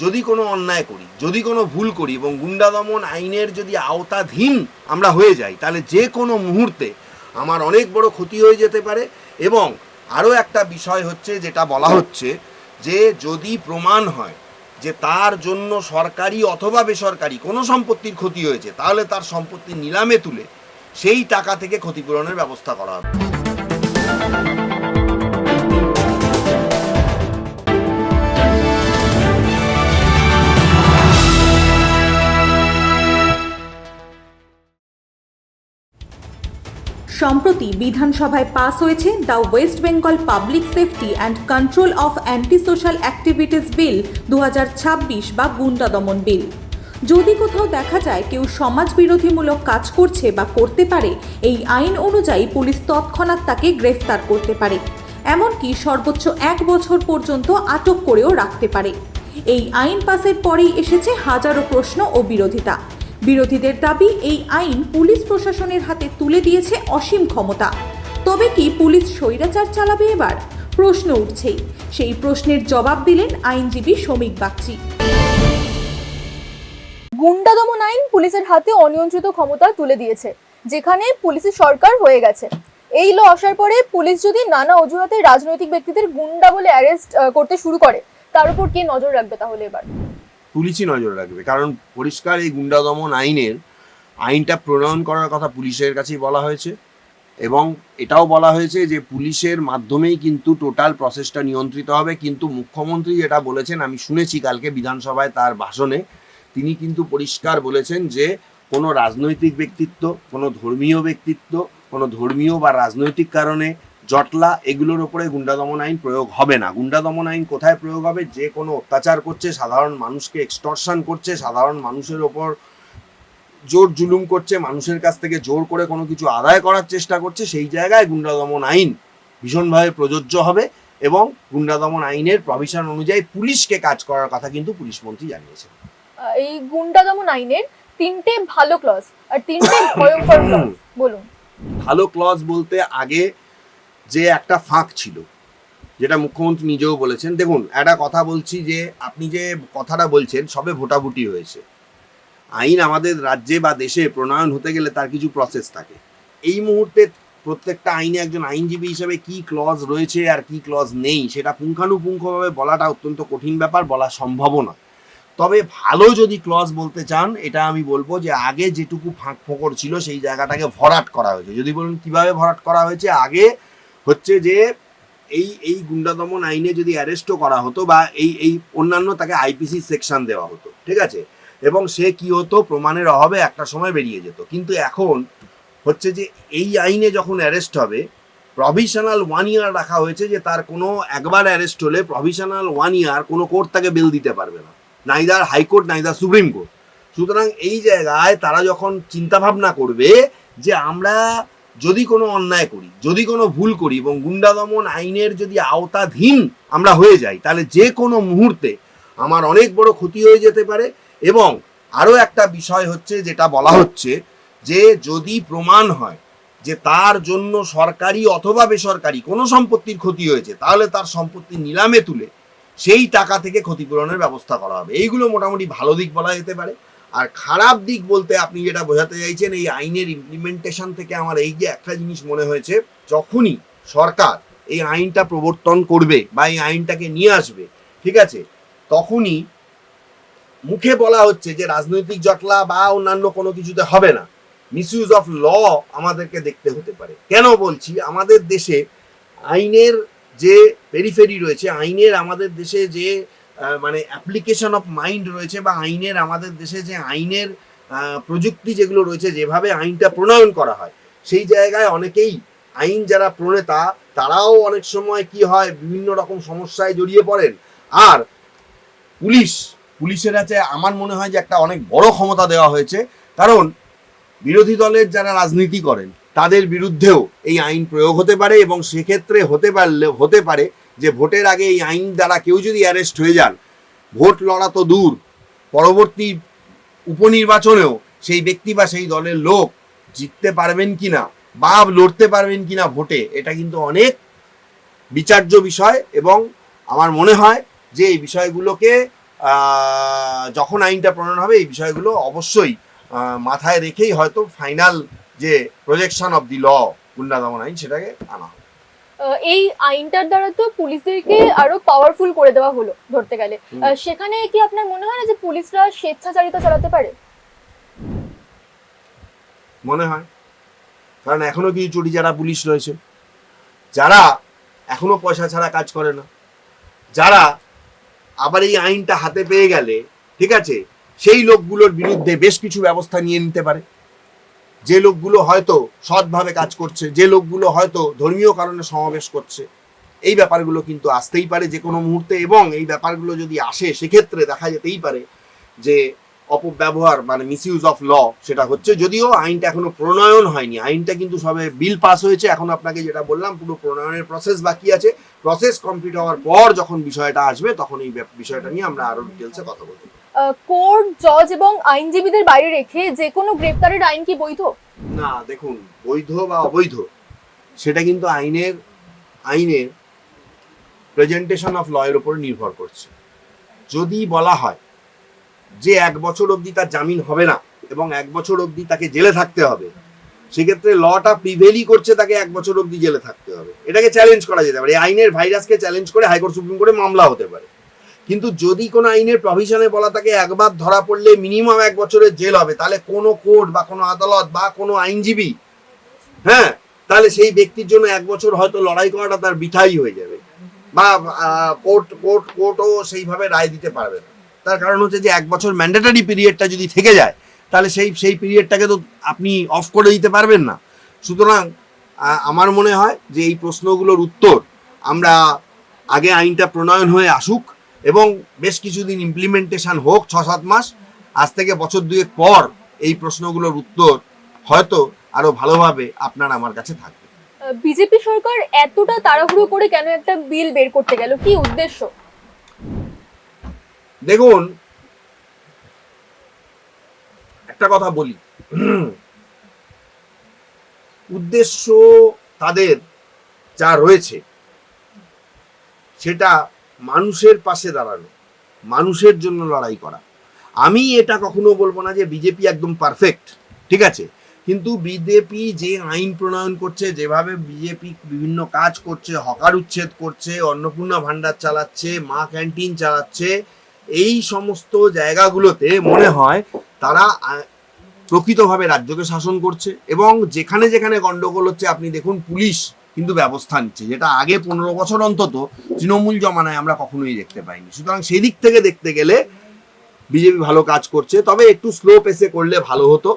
যদি কোনো অন্যায় করি, যদি কোনো ভুল করি এবং গুন্ডা দমন আইনের যদি আওতাধীন আমরা হয়ে যাই, তাহলে যে কোনো মুহূর্তে আমার অনেক বড় ক্ষতি হয়ে যেতে পারে। এবং আরও একটা বিষয় হচ্ছে, যেটা বলা হচ্ছে যে যদি প্রমাণ হয় যে তার জন্য সরকারি অথবা বেসরকারি কোনো সম্পত্তির ক্ষতি হয়েছে, তাহলে তার সম্পত্তি নিলামে তুলে সেই টাকা থেকে ক্ষতিপূরণের ব্যবস্থা করা হবে। সম্প্রতি বিধানসভায় পাস হয়েছে the West Bengal Public Safety and Control of Anti Social Activities Bill 2026 বা গুন্ডা দমন বিল। যদি কোথাও দেখা যায় কেউ সমাজ বিরোধীমূলক কাজ করছে বা করতে পারে, এই আইন অনুযায়ী পুলিশ তৎক্ষণাৎ তাকে গ্রেফতার করতে পারে, এমনকি সর্বোচ্চ 1 বছর পর্যন্ত আটক করেও রাখতে পারে। এই আইন পাসের পরেই এসেছে হাজারো প্রশ্ন ও বিরোধিতা। বিরোধীদের দাবি, এই আইন পুলিশ প্রশাসনের হাতে তুলে দিয়েছে অসীম ক্ষমতা। তবে কি পুলিশ স্বৈরাচার চালাবে এবার? প্রশ্ন উঠছেই। সেই প্রশ্নের জবাব দিলেন আইনজীবী শমিক বাগচি। গুন্ডা দমন আইন পুলিশের হাতে অনিয়ন্ত্রিত ক্ষমতা তুলে দিয়েছে, যেখানে পুলিশের সরকার হয়ে গেছে। এই ল আসার পরে পুলিশ যদি নানা অজুহাতে রাজনৈতিক ব্যক্তিদের গুন্ডা বলে অ্যারেস্ট করতে শুরু করে, তার উপর কে নজর রাখবে তাহলে এবার? পুলিশই নজর রাখবে, কারণ পরিষ্কার এই গুন্ডা দমন আইনটা প্রণয়ন করার কথা পুলিশের কাছেই বলা হয়েছে। এবং এটাও বলা হয়েছে যে পুলিশের মাধ্যমেই কিন্তু টোটাল প্রসেসটা নিয়ন্ত্রিত হবে। কিন্তু মুখ্যমন্ত্রী যেটা বলেছেন, আমি শুনেছি কালকে বিধানসভায় তার ভাষণে, তিনি কিন্তু পরিষ্কার বলেছেন যে কোনো রাজনৈতিক ব্যক্তিত্ব, কোনো ধর্মীয় ব্যক্তিত্ব, কোনো ধর্মীয় বা রাজনৈতিক কারণে জটলা, এগুলোর ওপরে গুন্ডা দমন আইন প্রয়োগ হবে না। গুন্ডা দমন আইন কোথায় প্রয়োগ হবে? যে কোনো অত্যাচার করছে, সাধারণ মানুষকে এক্সটর্শন করছে, সাধারণ মানুষের ওপর জোর জুলুম করছে, মানুষের কাছ থেকে জোর করে কোনো কিছু আদায় করার চেষ্টা করছে, সেই জায়গায় গুন্ডা দমন আইন ভীষণভাবে প্রযোজ্য হবে। এবং গুন্ডা দমন আইনের প্রভিশন অনুযায়ী পুলিশকে কাজ করার কথা কিন্তু পুলিশ মন্ত্রী জানিয়েছেন। এই গুন্ডা দমন আইনের 3টে ভালো ক্লজ আর 3টে ভয়ঙ্কর ক্লজ বলুন। ভালো ক্লজ বলতে আগে যে একটা ফাঁক ছিল, যেটা মুখ্যমন্ত্রী নিজেও বলেছেন। দেখুন, একটা কথা বলছি, যে আপনি যে কথাটা বলছেন, সবে ভোটাভুটি হয়েছে। আইন আমাদের রাজ্যে বা দেশে প্রণয়ন হতে গেলে তার কিছু প্রসেস থাকে। এই মুহূর্তে প্রত্যেকটা আইনে একজন আইনজীবী হিসেবে কি ক্লজ রয়েছে আর কি ক্লজ নেই, সেটা পুঙ্খানুপুঙ্খভাবে বলাটা অত্যন্ত কঠিন ব্যাপার, বলা সম্ভব নয়। তবে ভালো যদি ক্লজ বলতে চান, এটা আমি বলবো যে আগে যেটুকু ফাঁক ফোকর ছিল সেই জায়গাটাকে ভরাট করা হয়েছে। যদি বলুন কিভাবে ভরাট করা হয়েছে, আগে হচ্ছে যে এই গুন্ডা দমন আইনে যদি অ্যারেস্টও করা হতো বা এই অন্যান্য, তাকে আইপিসি সেকশন দেওয়া হতো, ঠিক আছে, এবং সে কি হতো, প্রমাণের অভাবে একটা সময় বেরিয়ে যেত। কিন্তু এখন হচ্ছে যে এই আইনে যখন অ্যারেস্ট হবে, প্রভিশনাল 1 ইয়ার রাখা হয়েছে, যে তার কোনো একবার অ্যারেস্ট হলে প্রভিশনাল 1 ইয়ার কোনো কোর্ট তাকে বেল দিতে পারবে না, neither high court neither supreme court. সুতরাং এই জায়গায় তারা যখন চিন্তাভাবনা করবে যে আমরা যদি কোনো অন্যায় করি, যদি কোনো ভুল করি এবং গুন্ডা দমন আইনের যদি আওতাধীন আমরা হয়ে যাই, তাহলে যে কোনো মুহূর্তে আমার অনেক বড় ক্ষতি হয়ে যেতে পারে। এবং আরও একটা বিষয় হচ্ছে, যেটা বলা হচ্ছে যে যদি প্রমাণ হয় যে তার জন্য সরকারি অথবা বেসরকারি কোনো সম্পত্তির ক্ষতি হয়েছে, তাহলে তার সম্পত্তি নিলামে তুলে সেই টাকা থেকে ক্ষতিপূরণের ব্যবস্থা করা হবে। এইগুলো মোটামুটি ভালো দিক বলা যেতে পারে। আর খারাপ দিক বলতে আপনি যেটা বোঝাতে চাইছেন, এই আইনের ইমপ্লিমেন্টেশন থেকে আমার এই যে একটা জিনিস মনে হয়েছে, যখনই সরকার এই আইনটা প্রবর্তন করবে বা এই আইনটাকে নিয়ে আসবে, ঠিক আছে, তখনই মুখে বলা হচ্ছে যে রাজনৈতিক জটলা বা অন্যান্য কোনো কিছুতে হবে না, মিসইউজ অফ ল আমাদেরকে দেখতে হতে পারে। কেন বলছি? আমাদের দেশে আইনের যে পেরিফেরি রয়েছে, আইনের আমাদের দেশে যে মানে অ্যাপ্লিকেশন অফ মাইন্ড রয়েছে, বা আইনের আমাদের দেশে যে আইনের প্রযুক্তি যেগুলো রয়েছে, যেভাবে আইনটা প্রণয়ন করা হয়, সেই জায়গায় অনেকেই আইন যারা প্রণেতা, তারাও অনেক সময় কি হয়, বিভিন্ন রকম সমস্যায় জড়িয়ে পড়েন। আর পুলিশের কাছে আমার মনে হয় যে একটা অনেক বড় ক্ষমতা দেওয়া হয়েছে, কারণ বিরোধী দলের যারা রাজনীতি করেন তাদের বিরুদ্ধেও এই আইন প্রয়োগ হতে পারে। এবং সেক্ষেত্রে হতে পারে যে ভোটের আগে এই আইন দ্বারা কেউ যদি অ্যারেস্ট হয়ে যান, ভোট লড়া তো দূর, পরবর্তী উপনির্বাচনেও সেই ব্যক্তি বা সেই দলের লোক জিততে পারবেন কিনা বা লড়তে পারবেন কিনা ভোটে, এটা কিন্তু অনেক বিচার্য বিষয়। এবং আমার মনে হয় যে এই বিষয়গুলোকে যখন আইনটা প্রণয়ন হবে এই বিষয়গুলো অবশ্যই মাথায় রেখেই হয়তো ফাইনাল যে প্রজেকশন অফ দি ল গুন্ডা দমন আইন সেটাকে আনা হবে। এই আইনটার দ্বারা তো পুলিশদেরকে আরো পাওয়ারফুল করে দেওয়া হলো ধরতে গেলে, সেখানে কি আপনার মনে হয় না যে পুলিশরা স্বেচ্ছাচারিতা চালাতে পারে? মনে হয়, কারণ এখনো কিছু চুরি যারা পুলিশ রয়েছে যারা এখনো পয়সা ছাড়া কাজ করে না, যারা আবার এই আইনটা হাতে পেয়ে গেলে ঠিক আছে সেই লোকগুলোর বিরুদ্ধে বেশ কিছু ব্যবস্থা নিয়ে নিতে পারে। যে লোকগুলো হয়তো সৎভাবে কাজ করছে, যে লোকগুলো হয়তো ধর্মীয় কারণে সমাবেশ করছে, এই ব্যাপারগুলো কিন্তু আসতেই পারে যে কোনো মুহূর্তে। এবং এই ব্যাপারগুলো যদি আসে সেক্ষেত্রে দেখা যেতেই পারে যে অপব্যবহার মানে মিসইউজ অফ ল সেটা হচ্ছে। যদিও আইনটা এখনো প্রণয়ন হয়নি, আইনটা কিন্তু সবে বিল পাস হয়েছে, এখন আপনাকে যেটা বললাম পুরো প্রণয়নের প্রসেস বাকি আছে। প্রসেস কমপ্লিট হওয়ার পর যখন বিষয়টা আসবে তখন এই বিষয়টা নিয়ে আমরা আরো ডিটেলসে কথা বলবো। কোর্ট, জজ এবং আইনজীবীদের বাইরে রেখে যে কোনো গ্রেফতারের আইন কি বৈধ? না, দেখুন বৈধ বা অবৈধ সেটা কিন্তু আইনের প্রেজেন্টেশন অফ ল এর উপর নির্ভর করছে। যদি বলা হয় যে 1 বছর অবধি তার জামিন হবে না এবং 1 বছর অবধি তাকে জেলে থাকতে হবে, সেক্ষেত্রে লটা প্রিভেলই করছে তাকে 1 বছর অবধি জেলে থাকতে হবে। এটাকে চ্যালেঞ্জ করা যেতে পারে, এই আইনের ভাইরাসকে চ্যালেঞ্জ করে হাইকোর্ট সুপ্রিম কোর্টে মামলা হতে পারে। কিন্তু যদি কোনো আইনের প্রভিশনে বলা থাকে একবার ধরা পড়লে মিনিমাম 1 বছরের জেল হবে, তাহলে কোনো কোর্ট বা কোনো আদালত বা কোনো আইনজীবী তাহলে সেই ব্যক্তির জন্য 1 বছর হয়তো লড়াই করাটা তার বৃথাই হয়ে যাবে, বা কোর্টও সেইভাবে রায় দিতে পারবে না। তার কারণ হচ্ছে যে 1 বছর ম্যান্ডেটরি পিরিয়ডটা যদি থেকে যায় তাহলে সেই পিরিয়ডটাকে তো আপনি অফ করে দিতে পারবেন না। সুতরাং আমার মনে হয় যে এই প্রশ্নগুলোর উত্তর আমরা আগে আইনটা প্রণয়ন হয়ে আসুক এবং বেশ কিছুদিন ইমপ্লিমেন্টেশন হোক, 6-7 মাস, আজ থেকে বছর 2 পর এই প্রশ্নগুলোর উত্তর হয়তো আরো ভালোভাবে আপনার আমার কাছে থাকবে। বিজেপি সরকার এতটা তাড়াহুড়ো করে কেন একটা বিল বের করতে গেল, কি উদ্দেশ্য? দেখুন একটা কথা বলি, উদ্দেশ্য তাদের যা রয়েছে সেটা মানুষের পাশে দাঁড়ানো, মানুষের জন্য লড়াই করা। আমি এটা কখনো বলবো না যে বিজেপি একদম পারফেক্ট, ঠিক আছে, কিন্তু বিজেপি যে আইন প্রণয়ন করছে, যেভাবে বিজেপি বিভিন্ন কাজ করছে, হকার উচ্ছেদ করছে, অন্নপূর্ণা ভান্ডার চালাচ্ছে, মা ক্যান্টিন চালাচ্ছে, এই সমস্ত জায়গাগুলোতে মনে হয় তারা প্রকৃতভাবে রাজ্যকে শাসন করছে। এবং যেখানে যেখানে গন্ডগোল হচ্ছে আপনি দেখুন পুলিশ কিন্তু ব্যবস্থা নিচ্ছে, যেটা আগে 15 বছর অন্তত তৃণমূল জমানায় আমরা কখনোই দেখতে পাইনি। সুতরাং সেই দিক থেকে দেখতে গেলে বিজেপি ভালো কাজ করছে, তবে একটু স্লো পেসে করলে ভালো হতো।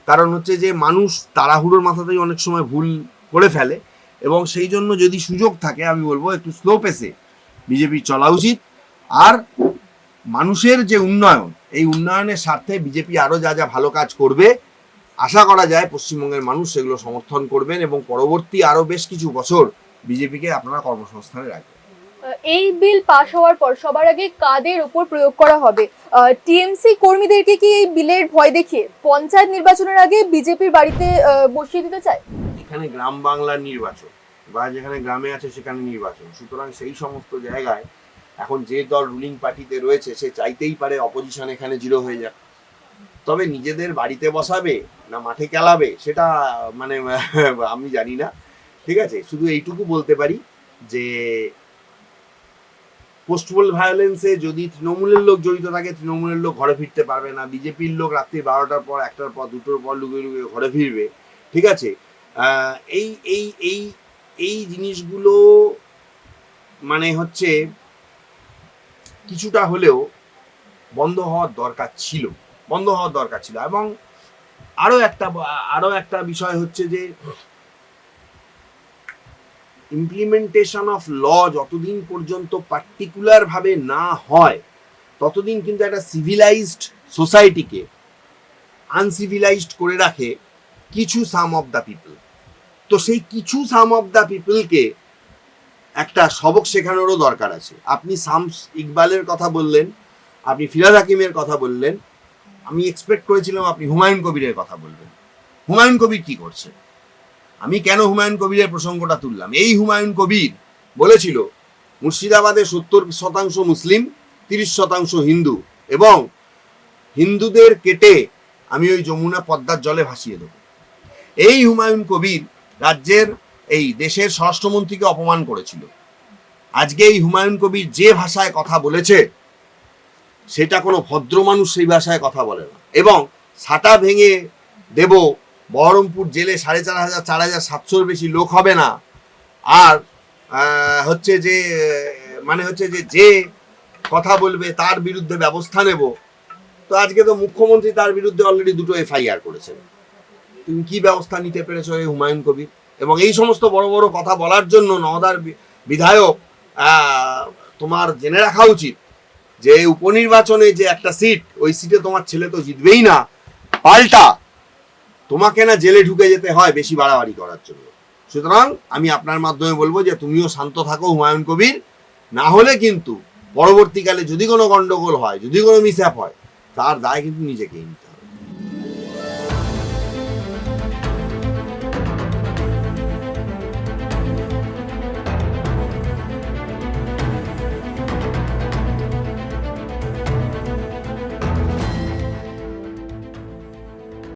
কারণ হচ্ছে যে মানুষ তাড়াহুড়োর মাথাতেই অনেক সময় ভুল করে ফেলে, এবং সেই জন্য যদি সুযোগ থাকে আমি বলবো একটু স্লো পেসে বিজেপি চলা উচিত। আর মানুষের যে উন্নয়ন, এই উন্নয়নের স্বার্থে বিজেপি আরো যা যা ভালো কাজ করবে আশা করা যায় পশ্চিমবঙ্গের মানুষ সেগুলো সমর্থন করবেন এবং পরবর্তী আরো বেশ কিছু বছর বিজেপিকে আপনারা কর্মসংস্থানে রাখবেন। এই বিল পাশ হওয়ার পর সবার আগে কাদের উপর প্রয়োগ করা হবে? টিএমসি কর্মীদেরকে কি এই বিলের ভয় দেখিয়ে পঞ্চায়েত নির্বাচনের আগে বিজেপির বাড়িতে বসিয়ে দিতে চায়? এখানে গ্রাম বাংলার নির্বাচন বা যেখানে গ্রামে আছে সেখানে নির্বাচন, সুতরাং সেই সমস্ত জায়গায় এখন যে দল রুলিং পার্টিতে রয়েছে সে চাইতেই পারে অপোজিশন এখানে জিরো হয়ে যাক। তবে নিজেদের বাড়িতে বসাবে না মাঠে খেলাবে সেটা মানে আমি জানি না, ঠিক আছে। শুধু এইটুকু বলতে পারি যে পোস্টপোল ভায়োলেন্সে যদি তৃণমূলের লোক জড়িত থাকে তৃণমূলের লোক ঘরে ফিরতে পারবে না, বিজেপির লোক রাত্রি 12টার পর 1টার পর 2টোর পর লুকিয়ে লুকিয়ে ঘরে ফিরবে, ঠিক আছে। এই এই এই এই জিনিসগুলো মানে হচ্ছে কিছুটা হলেও বন্ধ হওয়ার দরকার ছিল। এবং আরো একটা বিষয় হচ্ছে যে ইমপ্লিমেন্টেশন অফ ল যতদিন পর্যন্ত পার্টিকুলার ভাবে না হয় ততদিন কিন্তু একটা সিভিলাইজড সোসাইটিকে আনসিভিলাইজড করে রাখে কিছু সাম অফ দ্য পিপল। তো সেই কিছু সাম অফ দ্য পিপলকে একটা সবক শেখানোরও দরকার আছে। আপনি শামস ইকবালের কথা বললেন, আপনি ফিরহাদ হাকিমের কথা বললেন, আমি এক্সপেক্ট করেছিলাম আপনি হুমায়ুন কবিরের কথা বলবেন। হুমায়ুন কবির কি করছে? আমি কেন হুমায়ুন কবিরের প্রসঙ্গটা তুললাম, এই হুমায়ুন কবির বলেছিল মুর্শিদাবাদে 70% মুসলিম 30% হিন্দু, এবং হিন্দুদের কেটে আমি ওই যমুনা পদ্মার জলে ভাসিয়ে দেবো। এই হুমায়ুন কবির রাজ্যের এই দেশের স্বরাষ্ট্রমন্ত্রীকে অপমান করেছিল। আজকে এই হুমায়ুন কবির যে ভাষায় কথা বলেছে সেটা কোনো ভদ্র মানুষ সেই ভাষায় কথা বলে না। এবং সাটা ভেঙে দেব, বহরমপুর জেলে 4,500 4,700 বেশি লোক হবে না, আর হচ্ছে যে যে কথা বলবে তার বিরুদ্ধে ব্যবস্থা নেব। তো আজকে তো মুখ্যমন্ত্রী তার বিরুদ্ধে অলরেডি 2টো FIR করেছেন। তুমি কি ব্যবস্থা নিতে পেরেছো এই হুমায়ুন কবির? এবং এই সমস্ত বড় বড় কথা বলার জন্য নওদার বিধায়ক, তোমার জেনে রাখা উচিত যে উপনির্বাচনে যে একটা সিট, ওই সিটে তোমার ছেলে তো জিতবেই না, পাল্টা তোমাকে না জেলে ঢুকে যেতে হয় বেশি বাড়াবাড়ি করার জন্য। সুতরাং আমি আপনার মাধ্যমে বলবো যে তুমিও শান্ত থাকো হুমায়ুন কবির, না হলে কিন্তু পরবর্তীকালে যদি কোনো গন্ডগোল হয়, যদি কোনো মিসঅ্যাপ হয়, তার দায় কিন্তু নিজেকেই নিতে হবে।